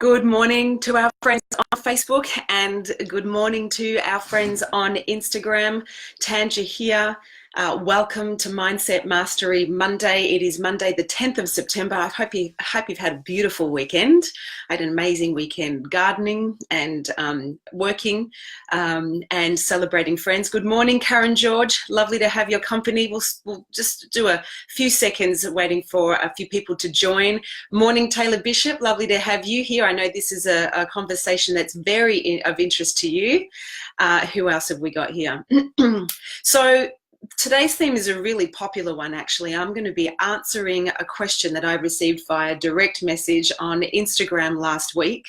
Good morning to our friends on Facebook and good morning to our friends on Instagram. Tanj here. Welcome to Mindset Mastery Monday. It is Monday, the 10th of September. I hope you've had a beautiful weekend. I had an amazing weekend gardening and working and celebrating friends. Good morning, Karen George. Lovely to have your company. We'll just do a few seconds waiting for a few people to join. Morning, Taylor Bishop. Lovely to have you here. I know this is a conversation that's very of interest to you. Who else have we got here? So today's theme is a really popular one, actually. I'm going to be answering a question that I received via direct message on Instagram last week.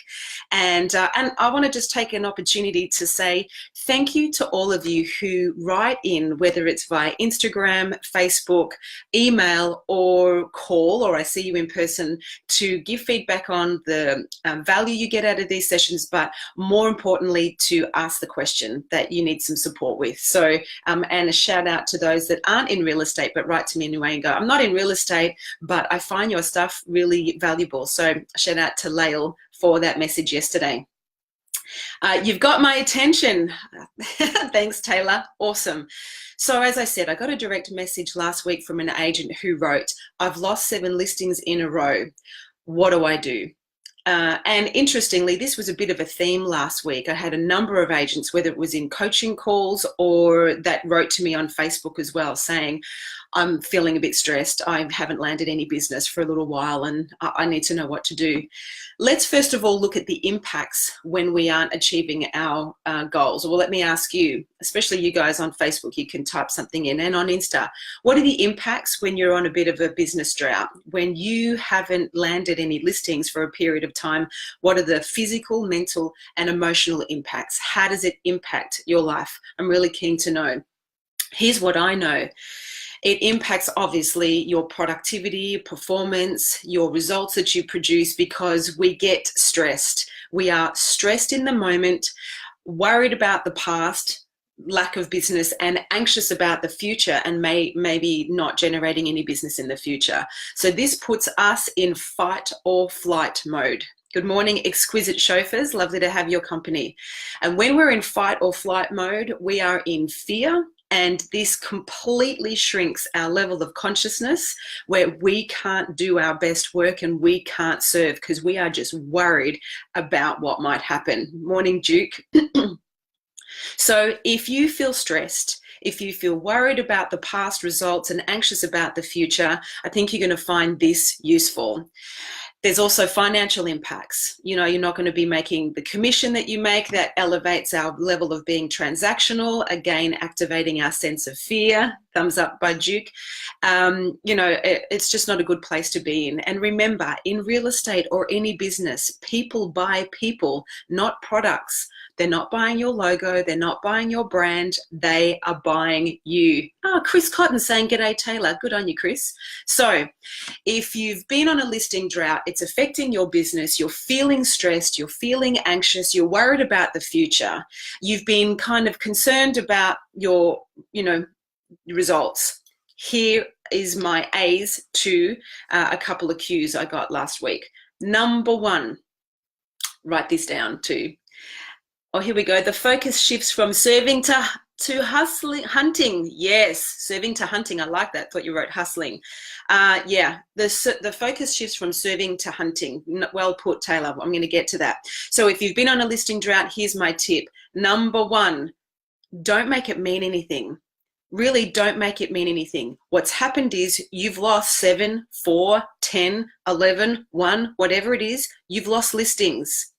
And I want to just take an opportunity to say thank you to all of you who write in, whether it's via Instagram, Facebook, email, or call, or I see you in person, to give feedback on the value you get out of these sessions, but more importantly, to ask the question that you need some support with. So, and a shout out to those that aren't in real estate but write to me anyway and go, I'm not in real estate, but I find your stuff really valuable. So shout out to Lael for that message yesterday. You've got my attention. Thanks, Taylor. Awesome. So as I said, I got a direct message last week from an agent who wrote, I've lost 7 listings in a row. What do I do? And interestingly, this was a bit of a theme last week. I had a number of agents, whether it was in coaching calls or that wrote to me on Facebook as well, saying, I'm feeling a bit stressed. I haven't landed any business for a little while and I need to know what to do. Let's first of all look at the impacts when we aren't achieving our goals. Well, let me ask you, especially you guys on Facebook, you can type something in, and on Insta, what are the impacts when you're on a bit of a business drought? When you haven't landed any listings for a period of time, what are the physical, mental, and emotional impacts? How does it impact your life? I'm really keen to know. Here's what I know. It impacts, obviously, your productivity, performance, your results that you produce, because we get stressed. We are stressed in the moment, worried about the past, lack of business, and anxious about the future, and maybe not generating any business in the future. So this puts us in fight or flight mode. Good morning, exquisite chauffeurs. Lovely to have your company. And when we're in fight or flight mode, we are in fear. And this completely shrinks our level of consciousness, where we can't do our best work and we can't serve because we are just worried about what might happen. Morning, Duke. So if you feel stressed, if you feel worried about the past results and anxious about the future, I think you're going to find this useful. There's also financial impacts. You know, you're not going to be making the commission that you make. That elevates our level of being transactional, again, activating our sense of fear. Thumbs up by Duke. You know, it's just not a good place to be in. And remember, in real estate or any business, people buy people, not products. They're not buying your logo. They're not buying your brand. They are buying you. Oh, Chris Cotton saying, G'day, Taylor. Good on you, Chris. So if you've been on a listing drought, it's affecting your business. You're feeling stressed. You're feeling anxious. You're worried about the future. You've been kind of concerned about your, results. Here is my A's to a couple of cues I got last week. Number 1, write this down too. Oh, here we go. The focus shifts from serving to hustling, hunting. Yes, serving to hunting. I like that. Thought you wrote hustling. Yeah, the focus shifts from serving to hunting. Well put, Taylor. I'm going to get to that. So if you've been on a listing drought, here's my tip. Number 1, don't make it mean anything. Really don't make it mean anything. What's happened is you've lost 7, 4, 10, 11, 1, whatever it is, you've lost listings.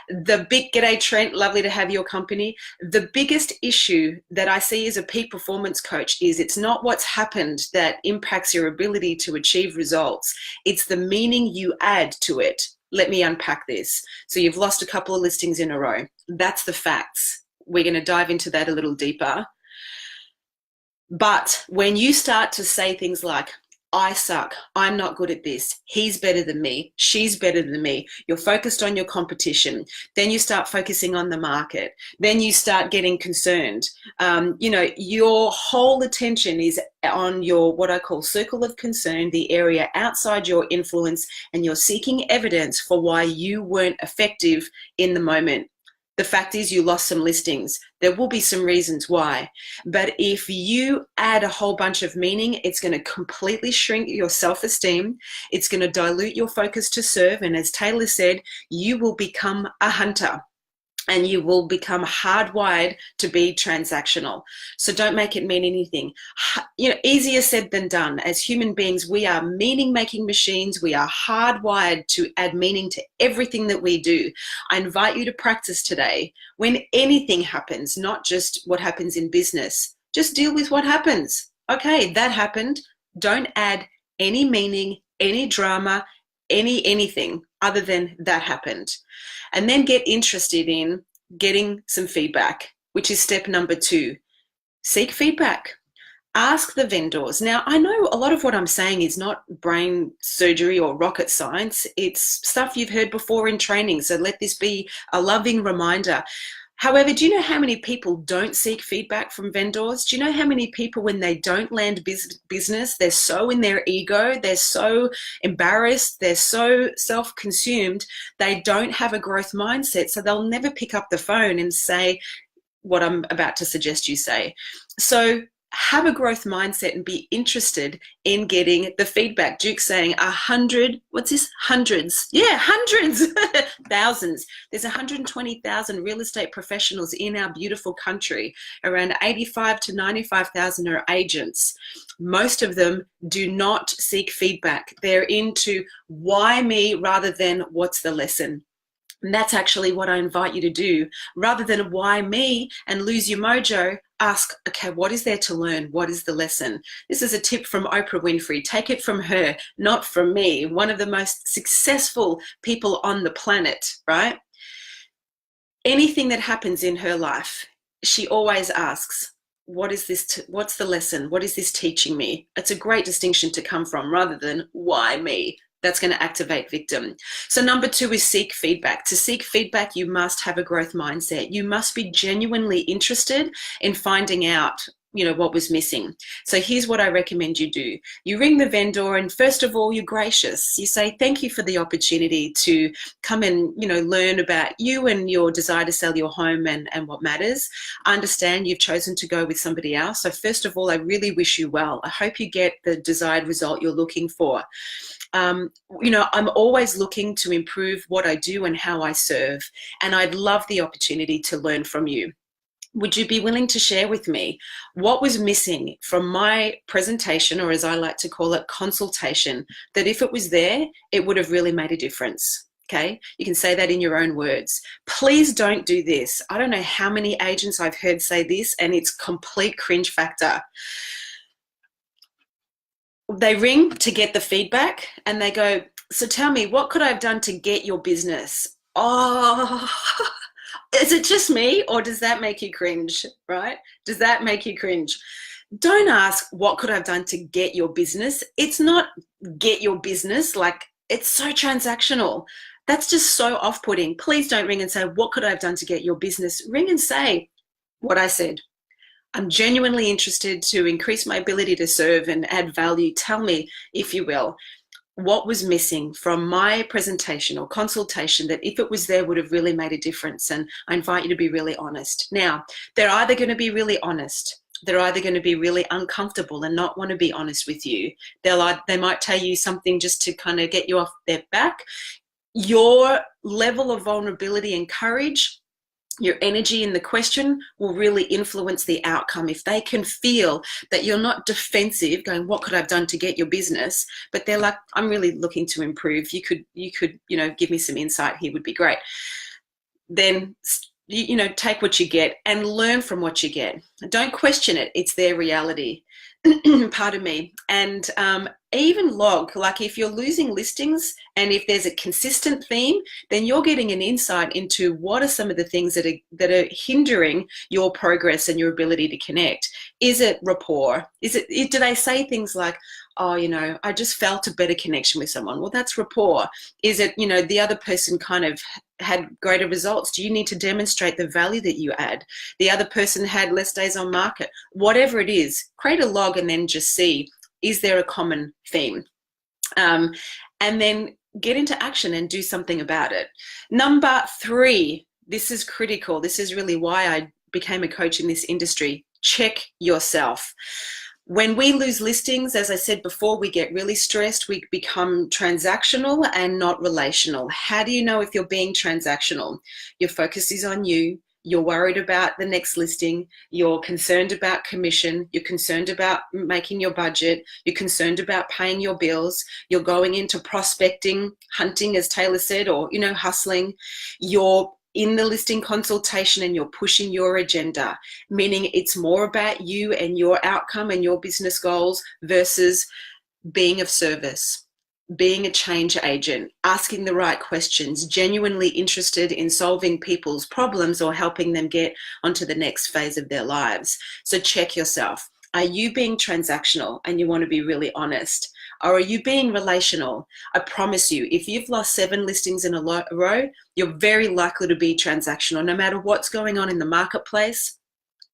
The big, G'day Trent, lovely to have your company. The biggest issue that I see as a peak performance coach is it's not what's happened that impacts your ability to achieve results. It's the meaning you add to it. Let me unpack this. So you've lost a couple of listings in a row. That's the facts. We're going to dive into that a little deeper. But when you start to say things like, I suck. I'm not good at this. He's better than me. She's better than me. You're focused on your competition. Then you start focusing on the market. Then you start getting concerned. Your whole attention is on your, what I call circle of concern, the area outside your influence, and you're seeking evidence for why you weren't effective in the moment. The fact is you lost some listings. There will be some reasons why. But if you add a whole bunch of meaning, it's going to completely shrink your self-esteem. It's going to dilute your focus to serve. And as Taylor said, you will become a hunter. And you will become hardwired to be transactional. So don't make it mean anything. Easier said than done. As human beings, we are meaning-making machines. We are hardwired to add meaning to everything that we do. I invite you to practice today. When anything happens, not just what happens in business, just deal with what happens. Okay, that happened. Don't add any meaning, any drama, anything other than that happened. And then get interested in getting some feedback, which is step number 2. Seek feedback. Ask the vendors. Now, I know a lot of what I'm saying is not brain surgery or rocket science. It's stuff you've heard before in training. So let this be a loving reminder. However, do you know how many people don't seek feedback from vendors? Do you know how many people, when they don't land business, they're so in their ego, they're so embarrassed, they're so self-consumed, they don't have a growth mindset, so they'll never pick up the phone and say what I'm about to suggest you say. So have a growth mindset and be interested in getting the feedback. Duke's saying 100, what's this? Hundreds. Yeah, hundreds, thousands. There's 120,000 real estate professionals in our beautiful country. Around 85 to 95,000 are agents. Most of them do not seek feedback. They're into why me rather than what's the lesson. And that's actually what I invite you to do. Rather than why me and lose your mojo, ask, okay, what is there to learn? What is the lesson? This is a tip from Oprah Winfrey. Take it from her, not from me. One of the most successful people on the planet, right? Anything that happens in her life, she always asks, what is this? What's the lesson? What is this teaching me? It's a great distinction to come from rather than why me. That's going to activate victim. So number 2 is seek feedback. To seek feedback, you must have a growth mindset. You must be genuinely interested in finding out, what was missing. So here's what I recommend you do. You ring the vendor and first of all, you're gracious. You say, thank you for the opportunity to come and, learn about you and your desire to sell your home and what matters. I understand you've chosen to go with somebody else. So first of all, I really wish you well. I hope you get the desired result you're looking for. I'm always looking to improve what I do and how I serve, and I'd love the opportunity to learn from you. Would you be willing to share with me what was missing from my presentation, or as I like to call it, consultation, that if it was there, it would have really made a difference? Okay, you can say that in your own words. Please don't do this. I don't know how many agents I've heard say this, and it's complete cringe factor. They ring to get the feedback and they go, so tell me, what could I have done to get your business? Oh, is it just me, or does that make you cringe, right? Does that make you cringe? Don't ask, what could I have done to get your business? It's not get your business, like it's so transactional. That's just so off-putting. Please don't ring and say, what could I have done to get your business? Ring and say what I said. I'm genuinely interested to increase my ability to serve and add value. Tell me, if you will, what was missing from my presentation or consultation that if it was there would have really made a difference. And I invite you to be really honest. Now, they're either going to be really honest. They're either going to be really uncomfortable and not want to be honest with you. They might tell you something just to kind of get you off their back. Your level of vulnerability and courage, your energy in the question will really influence the outcome. If they can feel that you're not defensive, going, what could I have done to get your business? But they're like, I'm really looking to improve. You could, give me some insight here would be great. Then, take what you get and learn from what you get. Don't question it. It's their reality. Pardon me. And even log, like if you're losing listings and if there's a consistent theme, then you're getting an insight into what are some of the things that are hindering your progress and your ability to connect. Is it rapport? Do they say things like, oh, I just felt a better connection with someone. Well, that's rapport. Is it, the other person kind of had greater results? Do you need to demonstrate the value that you add? The other person had less days on market. Whatever it is, create a log and then just see, is there a common theme? And then get into action and do something about it. Number 3, this is critical. This is really why I became a coach in this industry. Check yourself. When we lose listings, as I said before, we get really stressed. We become transactional and not relational. How do you know if you're being transactional? Your focus is on you. You're worried about the next listing. You're concerned about commission. You're concerned about making your budget. You're concerned about paying your bills. You're going into prospecting, hunting, as Taylor said, or, hustling. You're in the listing consultation and you're pushing your agenda, meaning it's more about you and your outcome and your business goals versus being of service, being a change agent, asking the right questions, genuinely interested in solving people's problems or helping them get onto the next phase of their lives. So check yourself. Are you being transactional and you want to be really honest? Or are you being relational? I promise you, if you've lost 7 listings in a row, you're very likely to be transactional. No matter what's going on in the marketplace,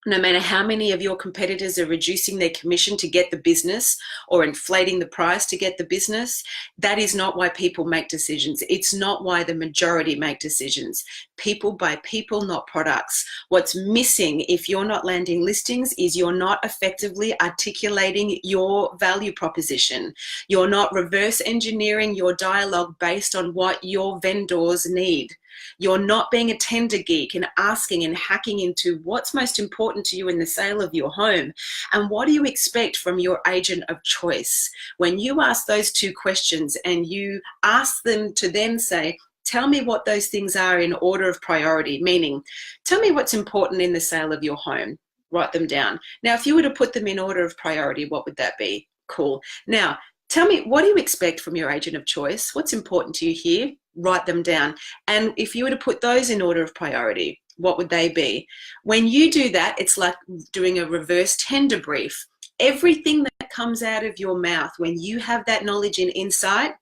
no matter how many of your competitors are reducing their commission to get the business or inflating the price to get the business, that is not why people make decisions. It's not why the majority make decisions. People buy people, not products. What's missing if you're not landing listings is you're not effectively articulating your value proposition. You're not reverse engineering your dialogue based on what your vendors need. You're not being a tender geek and asking and hacking into what's most important to you in the sale of your home. And what do you expect from your agent of choice? When you ask those 2 questions and you ask them to then say, tell me what those things are in order of priority, meaning tell me what's important in the sale of your home. Write them down. Now, if you were to put them in order of priority, what would that be? Cool. Now, tell me, what do you expect from your agent of choice? What's important to you here? Write them down. And if you were to put those in order of priority, what would they be? When you do that, it's like doing a reverse tender brief. Everything that comes out of your mouth when you have that knowledge and insight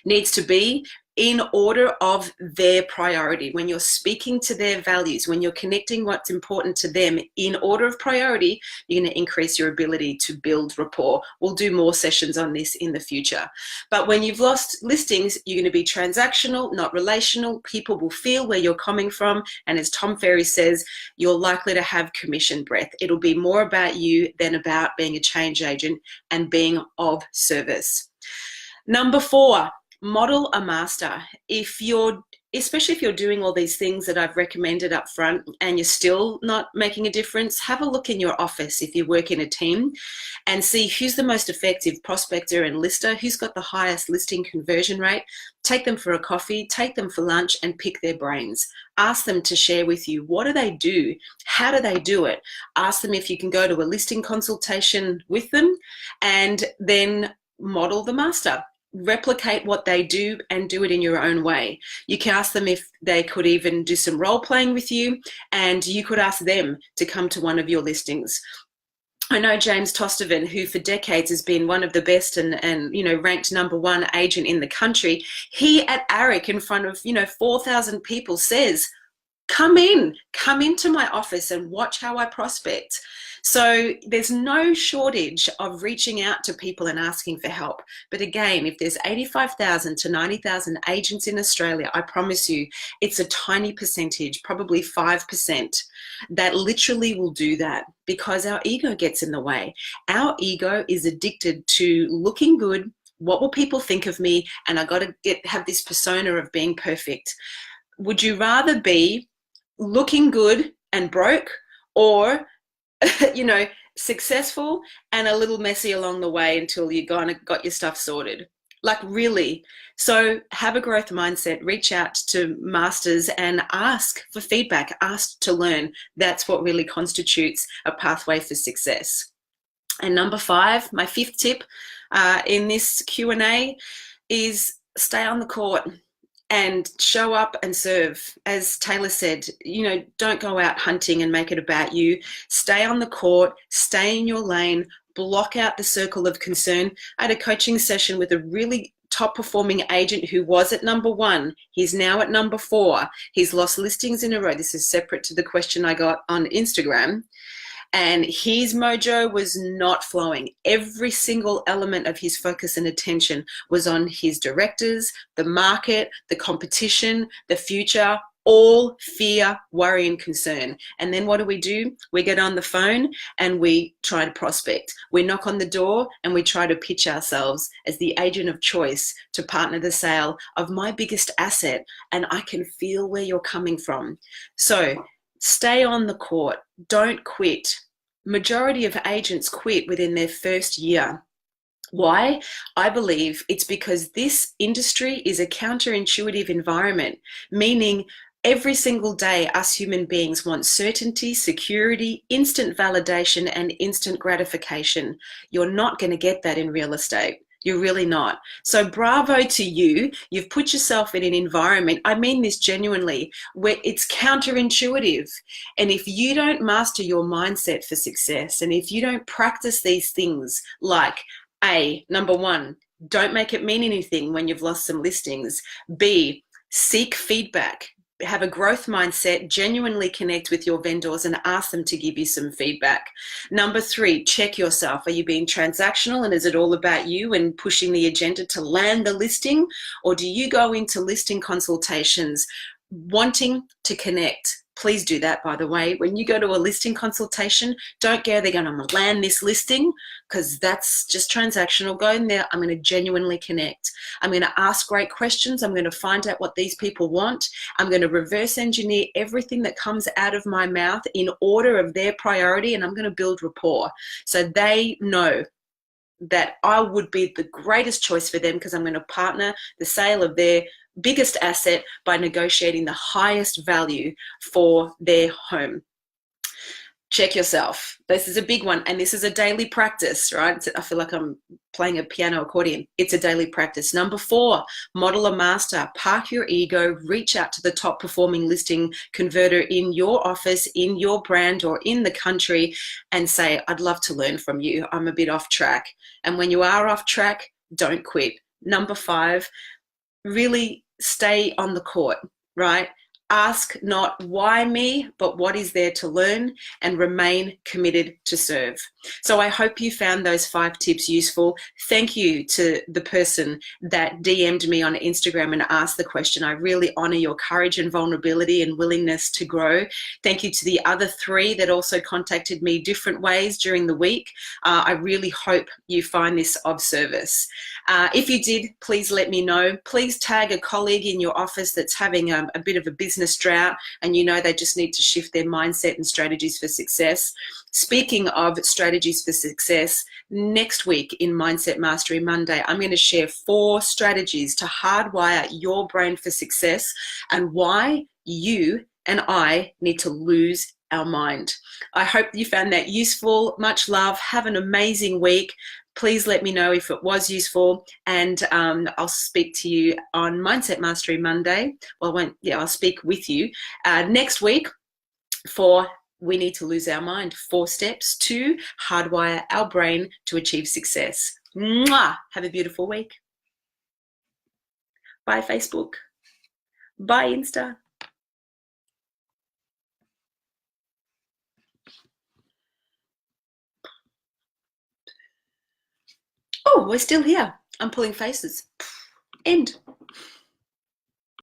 needs to be in order of their priority. When you're speaking to their values, when you're connecting what's important to them in order of priority, you're going to increase your ability to build rapport. We'll do more sessions on this in the future. But when you've lost listings, you're going to be transactional, not relational. People will feel where you're coming from. And as Tom Ferry says, you're likely to have commission breath. It'll be more about you than about being a change agent and being of service. Number 4, model a master. Especially if you're doing all these things that I've recommended up front and you're still not making a difference, have a look in your office if you work in a team and see who's the most effective prospector and lister, who's got the highest listing conversion rate. Take them for a coffee, take them for lunch and pick their brains. Ask them to share with you, what do they do? How do they do it? Ask them if you can go to a listing consultation with them and then model the master. Replicate what they do and do it in your own way. You can ask them if they could even do some role playing with you, and you could ask them to come to one of your listings. I know James Tostovan, who for decades has been one of the best and ranked #1 agent in the country. He at ARIC in front of 4,000 people says, come into my office and watch how I prospect. So there's no shortage of reaching out to people and asking for help. But again, if there's 85,000 to 90,000 agents in Australia, I promise you it's a tiny percentage, probably 5%, that literally will do that because our ego gets in the way. Our ego is addicted to looking good. What will people think of me? And I got to have this persona of being perfect. Would you rather be looking good and broke, or successful and a little messy along the way until you got your stuff sorted? Like, really? So have a growth mindset, reach out to masters and ask for feedback, ask to learn. That's what really constitutes a pathway for success. And number 5, my 5th tip in this Q&A is stay on the court and show up and serve. As Taylor said, don't go out hunting and make it about you. Stay on the court, stay in your lane, block out the circle of concern. I had a coaching session with a really top performing agent who was at number 1. He's now at number 4. He's lost listings in a row. This is separate to the question I got on Instagram. And his mojo was not flowing. Every single element of his focus and attention was on his directors, the market, the competition, the future, all fear, worry, and concern. And then what do? We get on the phone and we try to prospect. We knock on the door and we try to pitch ourselves as the agent of choice to partner the sale of my biggest asset. And I can feel where you're coming from. So stay on the court. Don't quit. Majority of agents quit within their first year. Why? I believe it's because this industry is a counterintuitive environment, meaning every single day us human beings want certainty, security, instant validation, and instant gratification. You're not going to get that in real estate. You're really not. So bravo to you. You've put yourself in an environment, I mean this genuinely, where it's counterintuitive. And if you don't master your mindset for success, and if you don't practice these things like number 1, don't make it mean anything when you've lost some listings. B, seek feedback. Have a growth mindset, genuinely connect with your vendors and ask them to give you some feedback. Number 3, check yourself. Are you being transactional and is it all about you and pushing the agenda to land the listing? Or do you go into listing consultations wanting to connect? Please do that, by the way. When you go to a listing consultation, don't go, they're going to land this listing, because that's just transactional. Go in there, I'm going to genuinely connect. I'm going to ask great questions. I'm going to find out what these people want. I'm going to reverse engineer everything that comes out of my mouth in order of their priority, and I'm going to build rapport so they know that I would be the greatest choice for them, because I'm going to partner the sale of their biggest asset by negotiating the highest value for their home. Check yourself. This is a big one, and this is a daily practice, right? I feel like I'm playing a piano accordion. It's a daily practice. Number 4, model a master. Park your ego. Reach out to the top performing listing converter in your office, in your brand, or in the country, and say, I'd love to learn from you. I'm a bit off track. And when you are off track, don't quit. Number 5, really stay on the court, right? Ask not why me, but what is there to learn, and remain committed to serve. So I hope you found those 5 tips useful. Thank you to the person that DM'd me on Instagram and asked the question. I really honor your courage and vulnerability and willingness to grow. Thank you to the other 3 that also contacted me different ways during the week. I really hope you find this of service. If you did, please let me know. Please tag a colleague in your office that's having a bit of a business drought, and you know they just need to shift their mindset and strategies for success. Speaking of strategies for success, next week in Mindset Mastery Monday, I'm going to share 4 strategies to hardwire your brain for success, and why you and I need to lose our mind. I hope you found that useful. Much love. Have an amazing week. Please let me know if it was useful, and I'll speak to you on Mindset Mastery Monday. Well, I'll speak with you next week for We Need to Lose Our Mind. 4 steps to hardwire our brain to achieve success. Mwah! Have a beautiful week. Bye, Facebook. Bye, Insta. Oh, we're still here. I'm pulling faces. End.